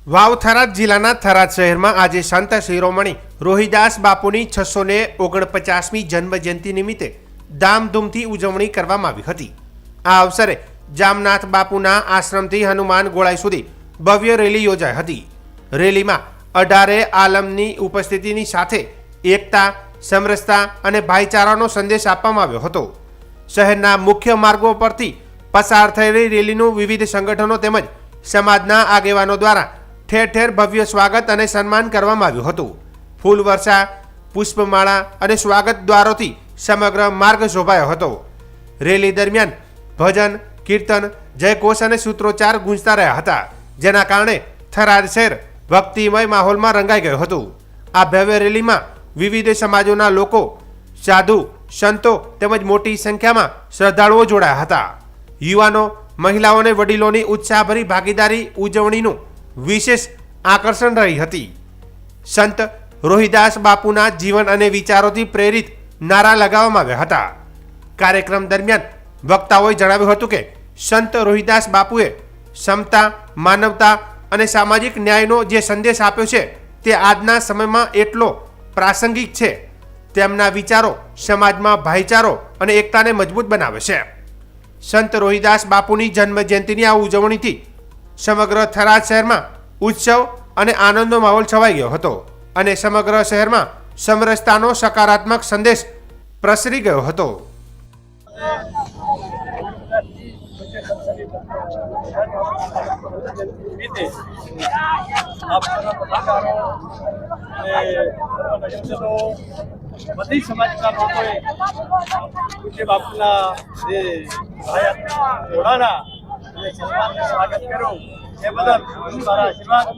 વાવ થરાદ જિલ્લાના થરાદ શહેરમાં આજે સંત શિરોમણી રોહિદાસ બાપુની 649મી જન્મજયંતિ નિમિત્તે ધામધૂમથી ઉજવણી કરવામાં આવી હતી। આ અવસરે જામનાથ બાપુના આશ્રમથી હનુમાન ગોળાઈ સુધી ભવ્ય રેલી યોજાઈ હતી। રેલીમાં 18 આલમની ઉપસ્થિતિની સાથે એકતા, સમરસતા અને ભાઈચારાનો સંદેશ આપવામાં આવ્યો હતો। શહેરના મુખ્ય માર્ગો પરથી પસાર થયેલી રેલીનું વિવિધ સંગઠનો તેમજ સમાજના આગેવાનો દ્વારા ઠેર ઠેર ભવ્ય સ્વાગત અને સન્માન કરવામાં આવ્યું હતું। ફૂલ વર્ષા, પુષ્પમાળા અને સ્વાગત દ્વારોથી સમગ્ર માર્ગ શોભાયો હતો। રેલી દરમિયાન ભજન, કીર્તન, જયઘોષ અને સૂત્રોચ્ચાર ગુંજતા રહ્યા હતા, જેના કારણે થરાદ શહેર ભક્તિમય માહોલમાં રંગાઈ ગયું હતું। આ ભવ્ય રેલીમાં વિવિધ સમાજોના લોકો, સાધુ, સંતો તેમજ મોટી સંખ્યામાં શ્રદ્ધાળુઓ જોડાયા હતા। યુવાનો, મહિલાઓ અને વડીલોની ઉત્સાહભરી ભાગીદારી ઉજવણીનું વિશેષ આકર્ષણ રહી હતી। સંત રોહિદાસ બાપુના જીવન અને વિચારોથી પ્રેરિત નારા લગાવવામાં આવ્યા હતા। કાર્યક્રમ દરમિયાન વક્તાઓએ જણાવ્યું હતું કે સંત રોહિદાસ બાપુએ સમતા, માનવતા અને સામાજિક ન્યાયનો જે સંદેશ આપ્યો છે તે આજના સમયમાં એટલો પ્રાસંગિક છે। તેમના વિચારો સમાજમાં ભાઈચારો અને એકતાને મજબૂત બનાવે છે। સંત રોહિદાસ બાપુની જન્મજયંતિની આ ઉજવણીથી સમગ્ર થરાદ શહેરમાં ઉત્સવ અને આનંદનો માહોલ છવાઈ ગયો હતો અને સમગ્ર શહેરમાં સમરસતાનો સકારાત્મક સંદેશ પ્રસરી ગયો હતો। બધી સમાજના લોકોએ પૂજ્ય બાપુના જે જોડાના અને સન્માનનું સ્વાગત કર્યું એ બદલ મારા આશીર્વાદ